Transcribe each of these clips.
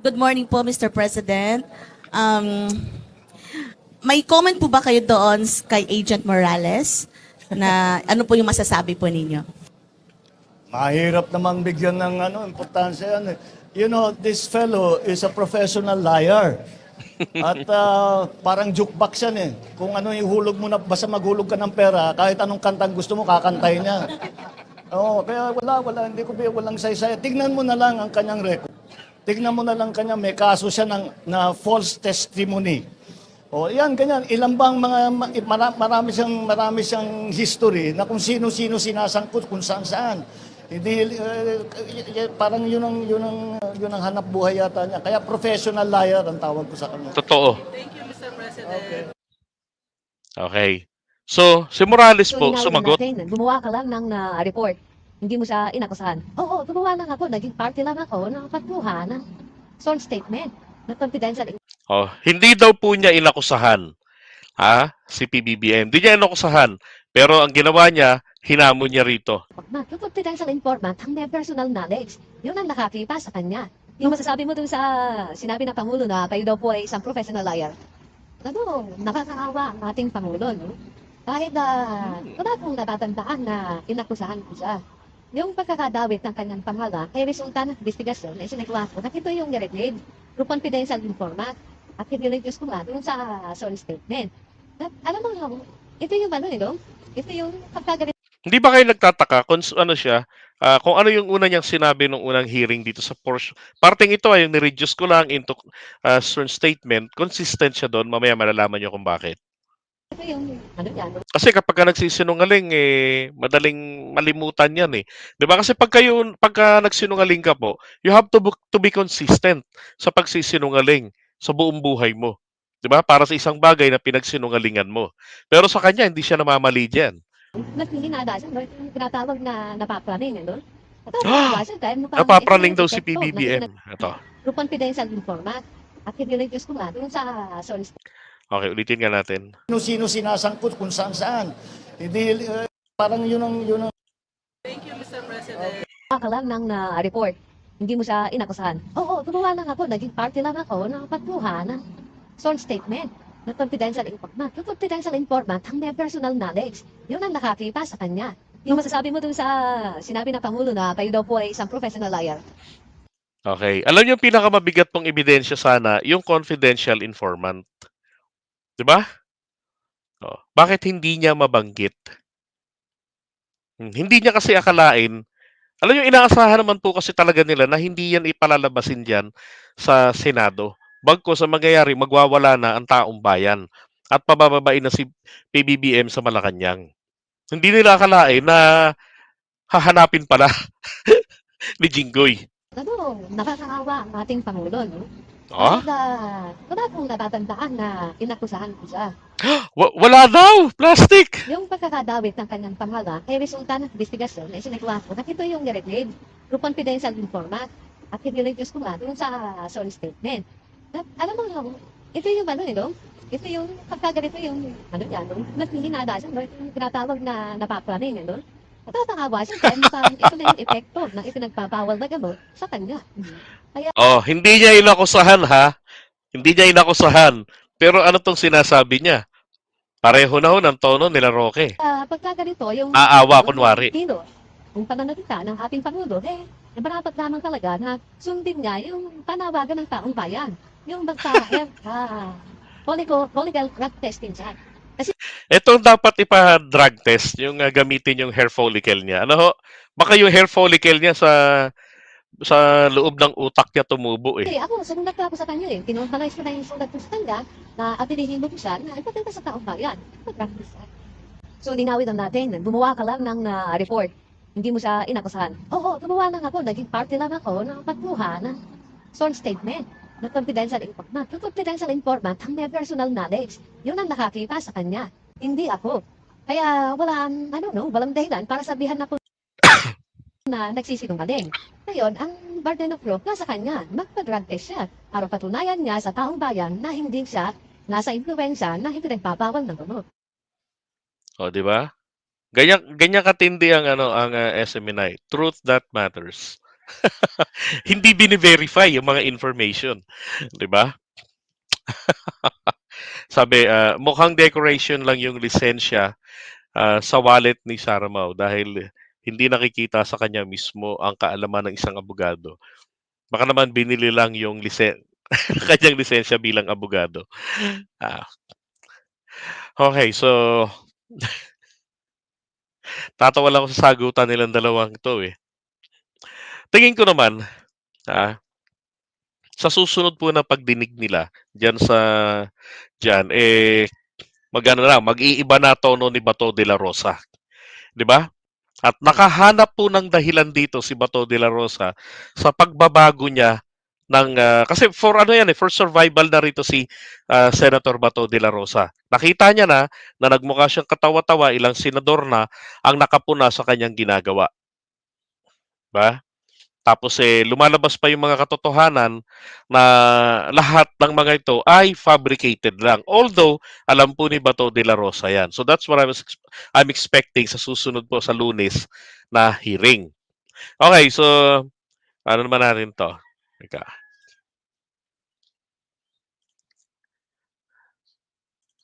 Good morning po, Mr. President. Um, may comment po ba kayo doon kay Agent Morales na ano po yung masasabi po ninyo? Mahirap namang bigyan ng importansya yan. You know, this fellow is a professional liar. At parang jukebox yan eh. Kung ano yung hulog mo na, basta maghulog ka ng pera, kahit anong kantang gusto mo, kakantay niya. Oo, kaya hindi ko walang saysay. Tignan mo na lang ang kanyang record. Tignan mo na lang kanya, may kaso siya na false testimony. O yan, ganyan. Ilan bang marami siyang history na kung sino-sino sinasangkot, kung saan-saan. Hindi, parang yun ang hanap buhay yata niya. Kaya professional liar ang tawag ko sa kanya. Totoo. Thank you, Mr. President. Okay. So, si Morales po linawin sumagot. natin, gumawa ka lang ng report. Hindi mo siya inakusahan. Oo, gumawa lang ako. Naging party lang ako ng pagkuha ng sworn statement na confidential. Oh, hindi daw po niya inakusahan. Si PBBM. Hindi niya inakusahan. Pero ang ginawa niya, hinamon niya rito. Yung confidential informant, ang may personal knowledge. Yun ang nakakipa sa kanya. Yung masasabi mo dun sa sinabi ng Pangulo na kayo daw po ay isang professional liar. Nakakaawa ang ating Pangulo, no? Kahit wala pong natatandaan na inakusahan ko siya. Yung pagkakadawit ng kanyang pangalan ay resulta ng investigasyon na isinagawa ko na ito yung nire-read through confidential informant at hiniligos ko nga doon sa sworn statement. At, alam mo, ito yung ito yung pagkagalit. Hindi ba kayo nagtataka kung ano siya, kung ano yung una niyang sinabi nung unang hearing dito sa Porsche? Parting ito ay yung ni-reduce ko lang into sworn statement. Consistent siya doon. Mamaya malalaman niyo kung bakit. Ito yung, yan, Kasi kapag ka nagsisinungaling, madaling malimutan yan eh. Di ba? Kasi pagka nagsinungaling ka po, you have to be consistent sa pagsisinungaling sa buong buhay mo. Di ba? Para sa isang bagay na pinagsinungalingan mo. Pero sa kanya, hindi siya namamali dyan. naghihinada siya, no? Ito yung tinatawag na napapraning, no? Napapraning daw si PBBM. Ito. Through confidential informant at hiniligos ko nga doon sa sworn statement. Okay, ulitin nga natin. Sino-sino sinasangkot, kung saan-saan. Hindi, parang yun ang Thank you, Mr. President. Gumawa ka lang ng report. Hindi mo siya inakusahan. Oo, gumawa lang ako. Naging party lang ako ng pagkuha ng sworn statement na confidential informant. Yung confidential informant, ang may personal knowledge. Yun ang nakakipa sa kanya. Yung masasabi mo dun sa sinabi ng Pangulo na kayo daw po ay isang professional liar. Okay. Alam niyo yung pinakamabigat pong ebidensya sana, yung confidential informant. 'Di ba? Oh, bakit hindi niya mabanggit? Hindi niya kasi akalain. Alam niyo, inaasahan naman po kasi talaga nila na hindi yan ipalalabasin diyan sa Senado. Bagkus sa mangyayari, magwawala na ang taong bayan at pabababain na si PBBM sa Malacanang. Hindi nila akalain na hahanapin pala ni Jinggoy. Nakakaawa ang ating Pangulo, no? Ah? Wala pong natatandaan na inakusahan ko siya. Wala daw! Plastic! Yung pagkakadawit ng kanyang pangalan ay resulta ng investigasyon na isinagawa ko na ito yung nire-read through confidential informant at hiniligos ko nga doon sa sworn statement. At, alam mo, ito yung ito yung pagkaganito yung naghihinada siya, no? Ito yung tinatawag na napapraning, no? Natatakawa siya dahil mukhang ito na yung epekto ng ipinagbabawal na gamot sa kanya. Kaya, Hindi niya inakusahan ha. Hindi niya inakusahan. Pero ano tong sinasabi niya? Pareho na ho ng tono nila Roque. pagkaganito yung Aawa, kunwari. Yung pananalita ng ating Pangulo, nabarapat lamang talaga na sundin niya yung panawagan ng taong bayan. Yung follicle drug testing siya. Itong dapat ipa-drug test, yung gamitin yung hair follicle niya. Ano ho? Baka yung hair follicle niya sa loob ng utak niya tumubo eh. Ako, sumunod ako sa kanya eh. Kinonfalize ko na yung sulat ko sa kanya na abilihin mo ko siya na ipatenta sa taong bayan. Mag-practice siya. So, linawin lang natin. Gumawa ka lang ng report. Hindi mo siya inakusahan. Oo, gumawa lang ako. Naging party lang ako ng pagkuha ng sworn statement na confidential informant. Yung confidential informant, ang may personal knowledge. Yun ang nakakipa sa kanya. Hindi ako. Kaya walang dahilan para sabihan ako na nagsisinungaling. Ngayon, ang burden of proof nasa kanya. Magpa-drug test siya para patunayan niya sa taong bayan na hindi siya nasa impluensya na hindi nagpapawal ng gamot. O, di ba? Ganyan katindi ang SMNI. Truth that matters. Hindi bini-verify yung mga information, 'di ba? Sabi, mukhang decoration lang yung lisensya sa wallet ni Sara Mau dahil hindi nakikita sa kanya mismo ang kaalaman ng isang abogado. Baka naman binili lang yung kanyang lisensya bilang abogado. Ah, okay, so tatawa lang ako sa sagutan nilang dalawang ito eh. Tingin ko naman, ah, sa susunod po na pagdinig nila magano na, mag-iiba na tono ni Bato de la Rosa, 'di ba? At nakahanap po ng dahilan dito si Bato de la Rosa sa pagbabago niya kasi for ano yan for survival na rito si Senator Bato de la Rosa. Nakita niya na nagmukha siyang katawa-tawa, ilang senador na ang nakapuna sa kanyang ginagawa, 'di ba? Tapos lumalabas pa yung mga katotohanan na lahat ng mga ito ay fabricated lang. Although, alam po ni Bato de la Rosa yan. So that's what I'm expecting sa susunod po sa Lunes na hearing. Okay, so ano naman natin to? Teka.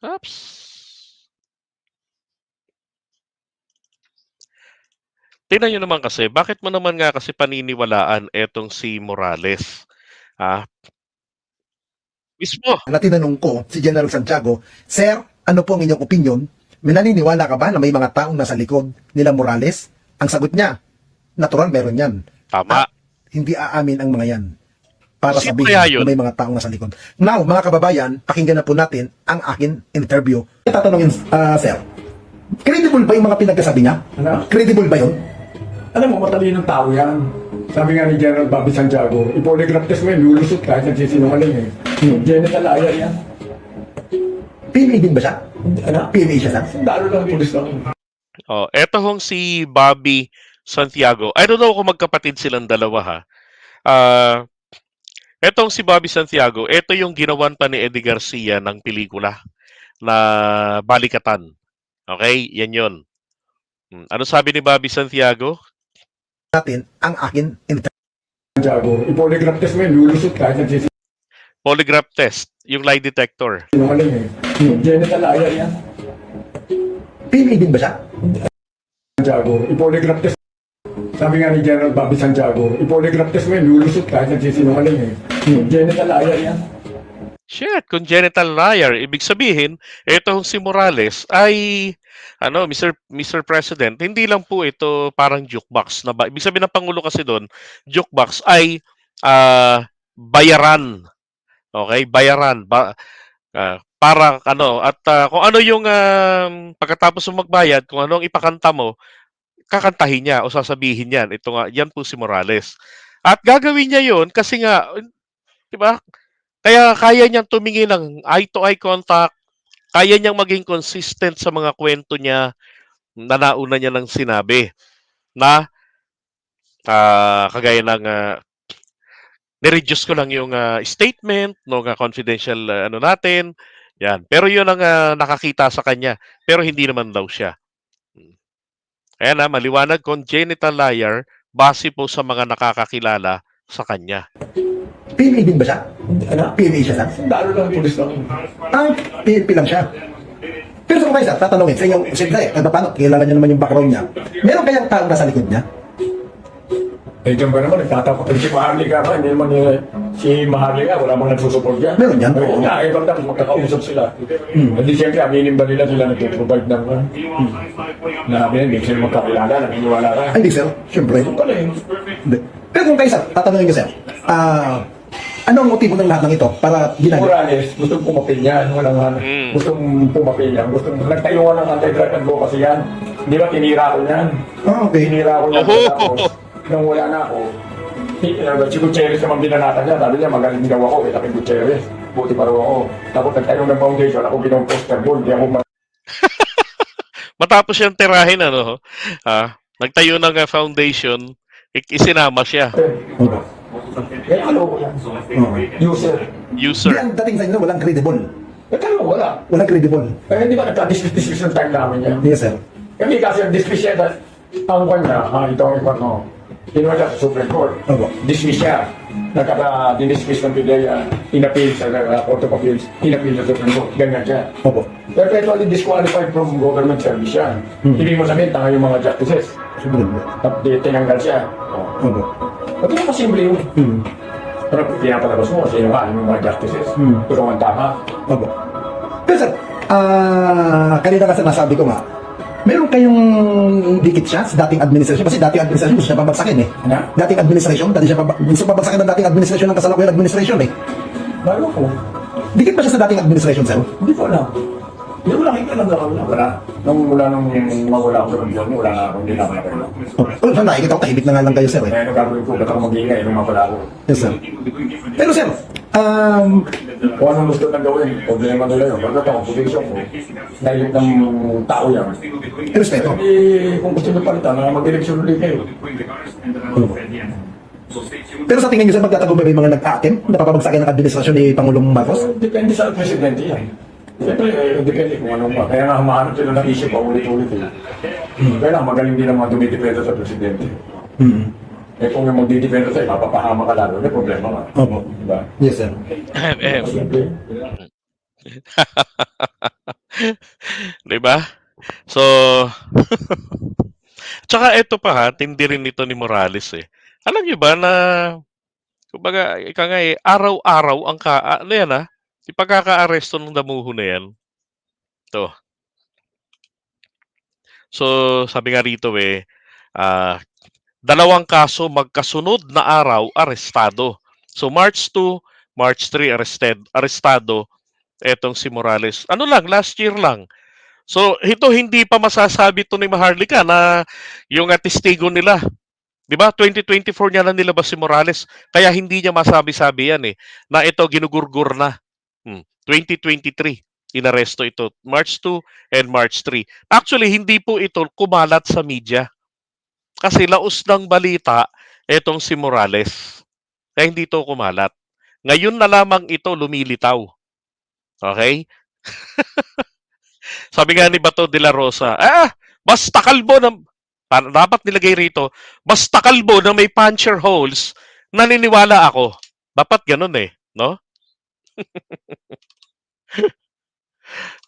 Oops. Tingnan nyo naman kasi, bakit mo naman nga kasi paniniwalaan etong si Morales? Mismo. Na tinanong ko si General Santiago, Sir, ano po ang inyong opinion? May naniniwala ka ba na may mga taong nasa likod nila Morales? Ang sagot niya, natural meron yan. Tama. At hindi aamin ang mga yan para Sino sabihin kaya yun? na may mga taong nasa likod. Now, mga kababayan, pakinggan na po natin ang akin interview. Tatanungin, Sir, credible ba yung mga pinagkasabi niya? Ano? Credible ba yun? Alam mo, matalinong tao yan. Sabi nga ni General Bobby Santiago, i-polygraph test mo yun, lulusot kahit nagsisinungaling eh. Genital liar yan. PMA din ba siya? Ano? PMA siya, Sir? Dalo lang, pulis lang. Oh, eto hong si Bobby Santiago. I don't know kung magkapatid silang dalawa ha. Etong si Bobby Santiago, eto yung ginawan pa ni Eddie Garcia ng pelikula na Balikatan. Okay? Yan yun. Ano sabi ni Bobby Santiago? Natin ang akin interview. Santiago, i-polygraph test mo yun, lulusot kahit nagsisinungaling Polygraph test, yung lie detector. eh. Genital liar yan. PMA din ba siya? Santiago, i-polygraph test. Sabi nga ni General Bobby Santiago, i-polygraph test mo yun, lulusot kahit nagsisinungaling eh. Genital liar yan. Shit, congenital liar. Ibig sabihin, etong si Morales ay Mr. President, hindi lang po ito parang jukebox na ba. Ibig sabihin ng pangulo kasi doon, jukebox ay bayaran. Okay, bayaran para kung ano yung pagkatapos mo magbayad, kung ano ang ipakanta mo, kakantahin niya o sasabihin yan. Yan po si Morales. At gagawin niya 'yon kasi nga, 'di ba? Kaya kaya niyang tumingin ng eye-to-eye contact, kaya niyang maging consistent sa mga kwento niya na nauna niya nang sinabi na kagaya ng ni-reduce ko lang yung statement no confidential natin. Yan. Pero 'yun ang nakakita sa kanya, pero hindi naman daw siya. Ayan maliwanag, congenital liar base po sa mga nakakakilala sa kanya. PMA din ba siya? Ano? PMA siya, Sir? Dalo lang, pulis lang. PNP lang siya. Pero sa mga isa, tatanungin sa inyong, siyempre, paano, kilala niya naman yung background niya. Meron kayang tao nasa likod niya? Eh, dyan ba naman, nagtatakot si Maharlika pa, hindi naman si Maharlika, wala bang nagsusupport dyan. Meron yan. Oo nga, ibang tapos magkakausap sila. Hindi siyempre, aminin ba nila sila nag-provide ng na hindi sila magkakilala, naniniwala ka. Ay, hindi, sir. Siyempre. Ito pala eh. Hindi. Pero kung kayo, sir, tatanungin ko, sir, ano ang motibo ng lahat ng ito para ginagawa? Morales, gustong pumapil yan, walang gustong pumapil yan, nagtayo nga ng anti-drug and kasi yan. Di ba, tinira ko yan. Okay. Tinira ko yan, tapos, nung wala na ako, si Gutierrez naman binanatan niya, sabi niya, magaling daw ako, laking Gutierrez, buti pa raw ako. Tapos nagtayo ng foundation, ako ginawang poster board, di ako Matapos siyang tirahin nagtayo ng foundation, isinama siya. Eh, ano ko yan? User. User. Hindi ang dating sa inyo, walang credible. Eh, talaga wala. Walang credible. Eh, hindi ba nagka-dismiss ng time namin yan? Yes, sir. Hindi kasi ang dismiss yan, ang kanya, ito ang iba, no? Kinuha siya sa Supreme Court. Opo. Dismiss siya. Nagkaka-dismiss ng PIDEA, inappeal sa Court of Appeals, inappeal sa Supreme Court. Ganyan siya. Opo. Perpetually disqualified from government service siya. Hindi mo sabihin, tanga yung mga justices. Tapos tinanggal siya. Opo. Ba't yung kasimple yun? Pero pinapalabas mo, sino nga yung mga justices? Ikaw ang tama. Opo. Pero sir, kanina kasi nasabi ko nga, meron kayong dikit siya sa dating administrasyon kasi dating administrasyon gusto siya babagsakin eh. Ano? Dating administrasyon, gusto babagsakin ng dating administrasyon ng kasalukuyang administrasyon eh. Bago ko. Dikit ba siya sa dating administrasyon, sir? Hindi ko alam. Hindi ko nakita lang ako. Wala. Mula nung mawala ako sa kondisyon, wala na ako. Hindi na ako nakita. Okay. Oh, saan nakikita ko, tahimik na nga lang kayo, sir eh. Kaya ano gagawin ko, ba't ako mag-iingay, nung mapala ako. Yes, sir. Pero sir, Kung anong gusto nang gawin, problema nila yun. Bakit ako, position ko, nailit ng tao yan. respeto. Eh, kung gusto nyo palitan, mag-eleksyon ulit kayo. Pero sa tingin niyo, sir, magtatagumpay ba yung mga nag-aatim na papabagsakin ng administrasyon ni Pangulong Marcos? Depende sa presidente yan. Siyempre, depende kung anong ba. Kaya nga humahanap sila ng isip pa ulit-ulit eh. Kaya lang, magaling din ang mga dumidependa sa presidente. Eh kung yung magdidependa sa'yo, mapapahama ka lalo, may problema nga. Opo. Diba? Yes, sir. Siyempre. Di ba? So, tsaka ito pa ha, tindi rin nito ni Morales eh. Alam niyo ba na, kumbaga, ika nga eh, araw-araw ang ano yan ha, ipagkaka-aresto ng damuho na yan. Ito. So, sabi nga rito eh, dalawang kaso magkasunod na araw, arestado. So, March 2, March 3, arestado etong si Morales. Ano lang, last year lang. So, ito hindi pa masasabi to ni Maharlika na yung testigo nila. 'Di ba? 2024 niya na nilabas si Morales. Kaya hindi niya masabi-sabi yan eh na ito ginugurgur na. 2023 inaresto ito March 2 and March 3. Actually, hindi po ito kumalat sa media. Kasi laos ng balita etong si Morales. Kaya hindi ito kumalat. Ngayon na lamang ito lumilitaw. Okay? Sabi nga ni Bato de la Rosa, basta kalbo na, dapat nilagay rito, basta kalbo na may puncture holes, naniniwala ako. Dapat ganun eh, no?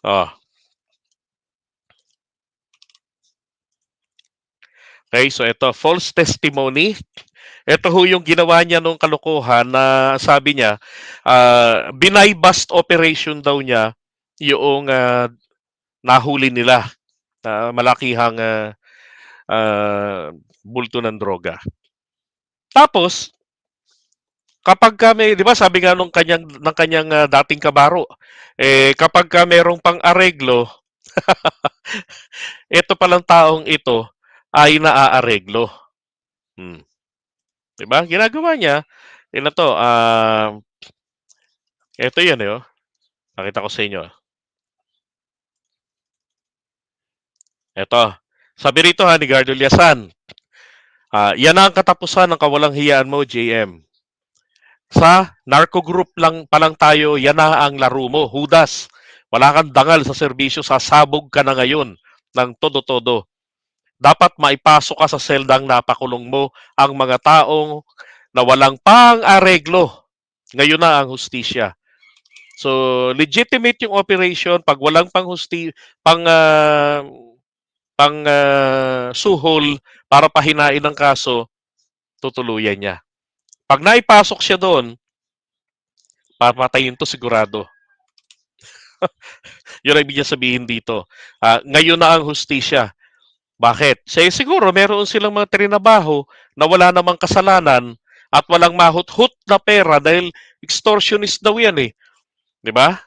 Oh. Okay, so ito, false testimony. Ito ho yung ginawa niya nung kalokohan na sabi niya, binay-bust operation daw niya yung nahuli nila na malakihang bulto ng droga. Tapos, kapag kami, di ba sabi nga ng kanyang dating kabaro, kapag ka merong pang-areglo, ito palang taong ito ay naaareglo. Di ba? Ginagawa niya, ito to, ito yan eh, oh. Nakita ko sa inyo. Ito. Sabi rito ha, ni Gardo Liasan, yan ang katapusan ng kawalang hiyaan mo, JM. Sa narco group lang palang tayo, yan na ang laro mo, Judas. Wala kang dangal sa serbisyo, sasabog ka na ngayon ng todo-todo. Dapat maipasok ka sa seldang napakulong mo ang mga taong na walang pang-areglo. Ngayon na ang hustisya. So, legitimate yung operation pag walang suhol para pahinain ang kaso, tutuluyan niya. Pag naipasok siya doon, papatayin to sigurado. Yun ang ibig sabihin dito. Ngayon na ang hustisya. Bakit? Siguro meron silang mga trinabaho na wala namang kasalanan at walang mahut-hut na pera dahil extortionist daw yan eh. Di ba?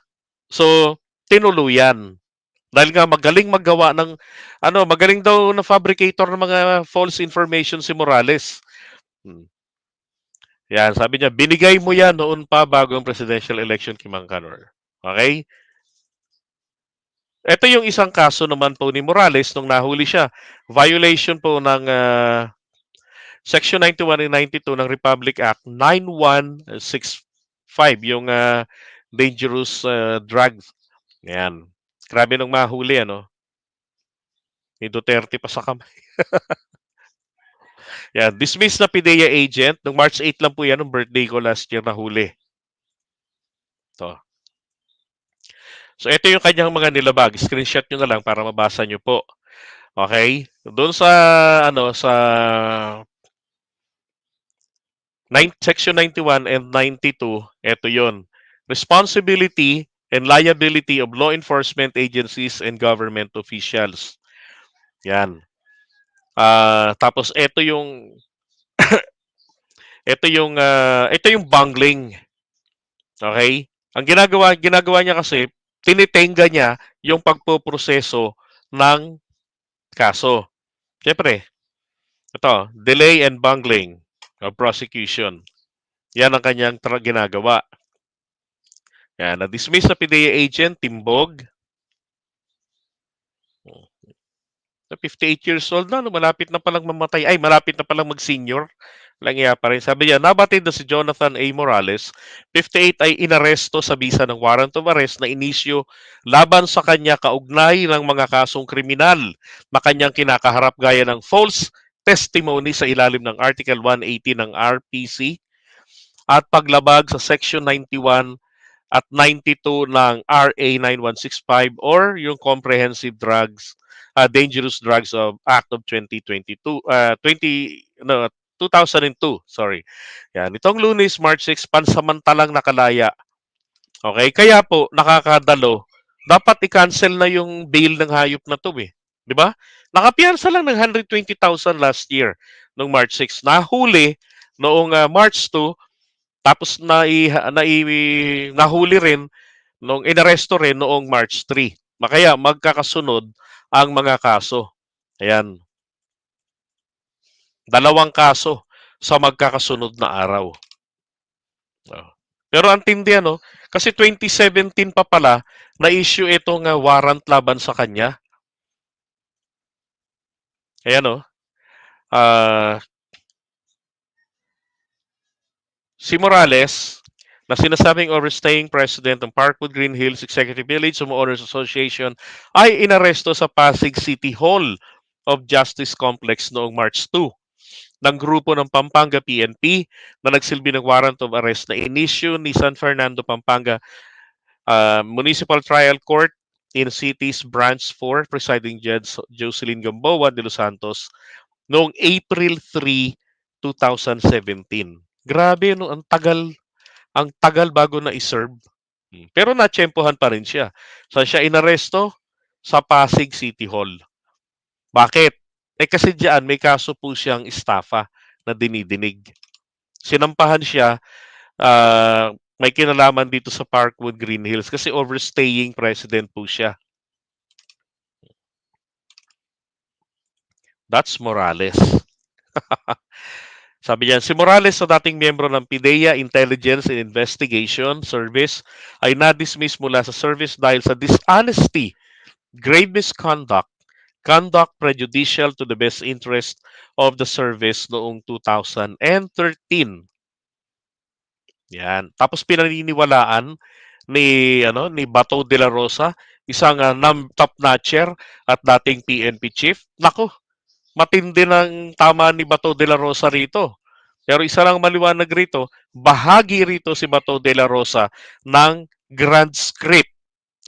So, tinuluyan. Dahil nga magaling maggawa ng, magaling daw na fabricator ng mga false information si Morales. Yan, sabi niya, binigay mo yan noon pa bago ang presidential election kay Mang Kanor. Okay? Ito yung isang kaso naman po ni Morales nung nahuli siya. Violation po ng Section 91 and 92 ng Republic Act 9165, yung dangerous drugs. Yan. Grabe nung mahuli, ano? Ni Duterte pa sa kamay. Yan, dismiss na PIDEA agent. Nung March 8 lang po yan, nung birthday ko last year na huli. To. So, ito yung kanyang mga nilabag. Screenshot nyo na lang para mabasa nyo po. Okay? Doon sa, sa Section 91 and 92, ito yon. Responsibility and liability of law enforcement agencies and government officials. Yan. Tapos ito yung bungling. Okay? Ang ginagawa niya kasi tinitenga niya yung pagpoproseso ng kaso. Siyempre, ito, delay and bungling of prosecution. Yan ang kanyang ginagawa. Yan, na-dismiss na PIDEA agent, Timbog. 58 years old na, no, malapit na palang mamatay. Ay, malapit na palang mag-senior. Langya pa rin. Sabi niya, nabatid na si Jonathan A. Morales, 58 ay inaresto sa bisa ng warrant of arrest na inisyo laban sa kanya kaugnay ng mga kasong kriminal na kanyang kinakaharap gaya ng false testimony sa ilalim ng Article 180 ng RPC at paglabag sa Section 91 at 92 ng RA 9165 or yung Comprehensive Drugs Dangerous Drugs Act of 2002, 2002, sorry. Yan, itong Lunes, March 6, pansamantalang nakalaya. Okay? Kaya po, nakakadalo, dapat i-cancel na yung bail ng hayop na to eh. Di ba? Nakapiyansa lang ng 120,000 last year, noong March 6. Nahuli noong March 2, tapos nahuli rin, inaresto rin noong March 3. Kaya magkakasunod ang mga kaso. Ayan. 2 kaso sa magkakasunod na araw. Pero ang tindi, kasi 2017 pa pala na-issue itong warrant laban sa kanya. Ayan, si Morales, na sinasabing overstaying president ng Parkwood Green Hills Executive Village Homeowners Association ay inaresto sa Pasig City Hall of Justice Complex noong March 2 ng grupo ng Pampanga PNP na nagsilbi ng warrant of arrest na inisyu ni San Fernando, Pampanga Municipal Trial Court in Cities Branch 4, Presiding Judge Jocelyn Gamboa de Los Santos noong April 3, 2017. Grabe, ang tagal bago na i-serve. Pero natsyempohan pa rin siya. So siya inaresto sa Pasig City Hall. Bakit? Kasi diyan may kaso po siyang estafa na dinidinig. Sinampahan siya, may kinalaman dito sa Parkwood Green Hills kasi overstaying president po siya. That's Morales. Sabi niya, si Morales sa dating miyembro ng PIDEA Intelligence and Investigation Service ay na-dismiss mula sa service dahil sa dishonesty, grave misconduct, conduct prejudicial to the best interest of the service noong 2013. Yan. Tapos pinaniniwalaan ni Bato de la Rosa, isang top notcher at dating PNP chief. Nako, matindi ng tama ni Bato de la Rosa rito. Pero isa lang maliwanag rito, bahagi rito si Bato de la Rosa ng grand script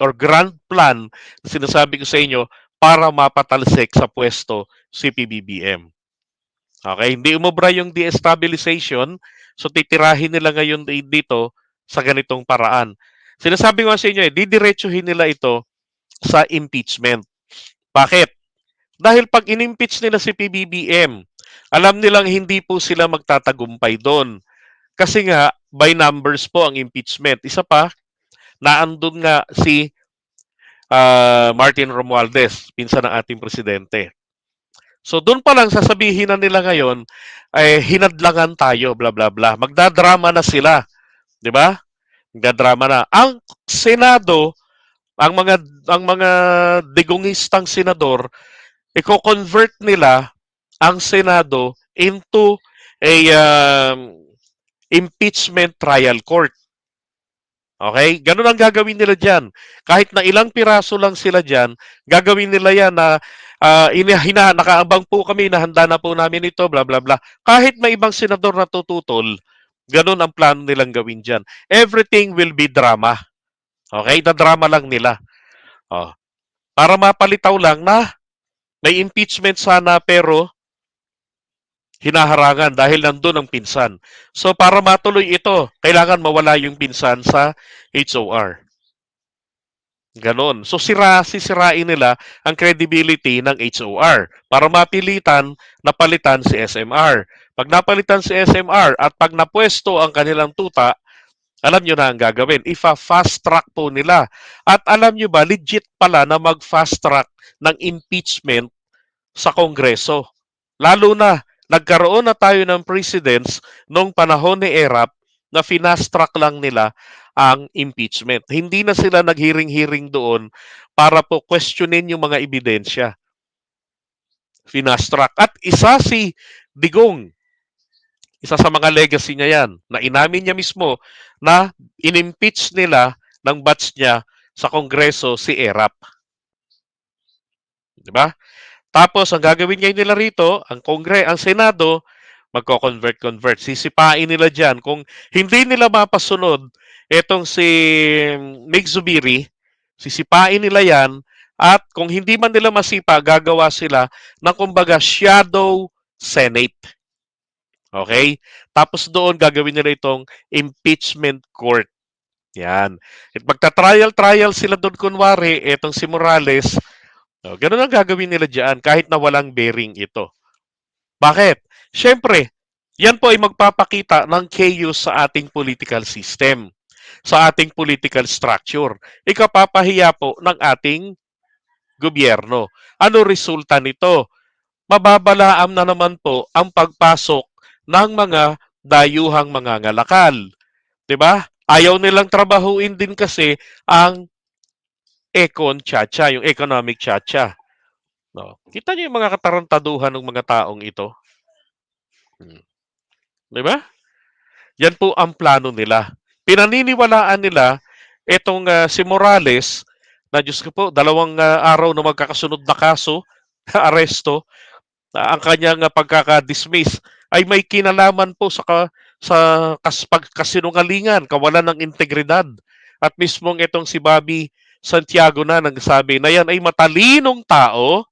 or grand plan na sinasabi ko sa inyo para mapatalsik sa pwesto si PBBM. Okay, hindi umubra yung destabilization, so titirahin nila ngayon dito sa ganitong paraan. Sinasabi ko sa inyo, didiretsuhin nila ito sa impeachment. Bakit? Dahil pag in-impeach nila si PBBM, alam nilang hindi po sila magtatagumpay doon. Kasi nga, by numbers po ang impeachment. Isa pa, naandun nga si Martin Romualdez, pinsan ng ating presidente. So doon pa lang sasabihin na nila ngayon, hinadlangan tayo, bla bla bla. Magdadrama na sila. 'Di ba? Magdadrama na. Ang Senado, ang mga digungistang senador, i-convert nila ang Senado into a impeachment trial court. Okay? Ganun ang gagawin nila dyan. Kahit na ilang piraso lang sila dyan, gagawin nila yan na nakaabang po kami, nahanda na po namin ito, bla bla bla. Kahit may ibang senador na tututol, ganun ang plano nilang gawin dyan. Everything will be drama. Okay? Drama lang nila. Oh. Para mapalitaw lang na may impeachment sana pero hinaharangan dahil nandun ang pinsan. So para matuloy ito, kailangan mawala yung pinsan sa HOR. Ganon. So sisirain nila ang credibility ng HOR para mapilitan na palitan si SMR. Pag napalitan si SMR at pag napwesto ang kanilang tuta, alam nyo na ang gagawin. Ifa-fast track po nila. At alam nyo ba, legit pala na mag-fast track ng impeachment sa Kongreso. Lalo na, nagkaroon na tayo ng precedents nung panahon ni ERAP na finast track lang nila ang impeachment. Hindi na sila naghiring-hiring doon para po questionin yung mga ebidensya. Finast track. At isa si Digong, isa sa mga legacy niya yan, na inamin niya mismo na inimpeach nila ng batch niya sa Kongreso si ERAP. Diba? Tapos, ang gagawin ngayon nila rito, ang Senado, magko-convert. Sisipain nila dyan. Kung hindi nila mapasunod, etong si Mig Zubiri, sisipain nila yan, at kung hindi man nila masipa, gagawa sila ng kumbaga shadow Senate. Okay? Tapos doon, gagawin nila itong impeachment court. Yan. At magta-trial sila doon kunwari, etong si Morales. Ganun ang gagawin nila dyan kahit na walang bearing ito. Bakit? Siyempre, yan po ay magpapakita ng chaos sa ating political system, sa ating political structure. Ikapapahiya po ng ating gobyerno. Ano resulta nito? Mababalaam na naman po ang pagpasok ng mga dayuhang mga ngalakal. 'Di ba? Ayaw nilang trabahuin din kasi ang yung economic chacha. No. Kita niyo yung mga katarantaduhan ng mga taong ito. 'Di ba? Yan po ang plano nila. Pinaniniwalaan nila itong si Morales na Diyos ko po, 2 araw na magkakasunod na kaso, aresto, ang kanyang pagkaka-dismiss ay may kinalaman po sa pagkasinungalingan, kawalan ng integridad. At mismong itong si Bobby Santiago na nagsabi na yan ay matalinong tao.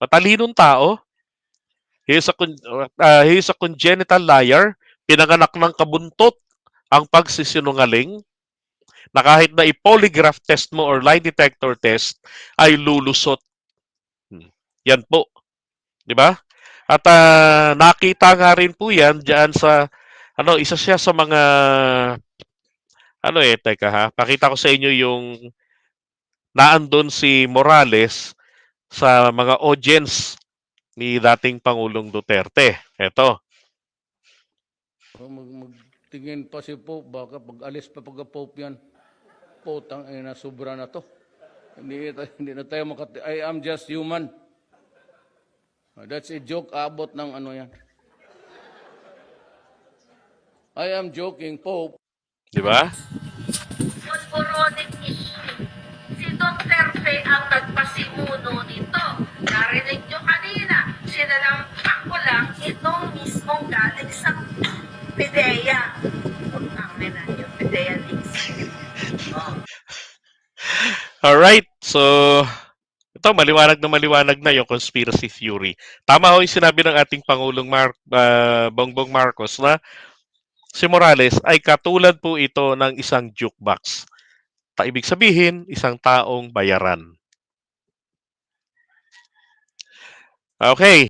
Matalinong tao. He is a congenital liar. Pinanganak ng kabuntot ang pagsisinungaling na kahit na i-polygraph test mo or lie detector test ay lulusot. Yan po. Di ba? At nakita nga rin po yan diyan sa isa siya sa mga pakita ko sa inyo yung naandun si Morales sa mga audience ni dating Pangulong Duterte. Ito. Magtingin pa si Pope, baka pag-alis pa pagka-Pope yan. Potang ina, sobra na to. Hindi na tayo I am just human. That's a joke, abot ng ano yan. I am joking, Pope. Di ba? Polboronic issue. Si Duterte ang nagpasimuno nito. Narinig nyo kanina, sinalampak ko lang itong mismong galing sa PIDEA. Ang nila yung PIDEA links. Alright, so ito maliwanag na yung conspiracy theory. Tama ho yung sinabi ng ating Pangulong Bongbong Marcos na si Morales ay katulad po ito ng isang jukebox. Ibig sabihin, isang taong bayaran. Okay.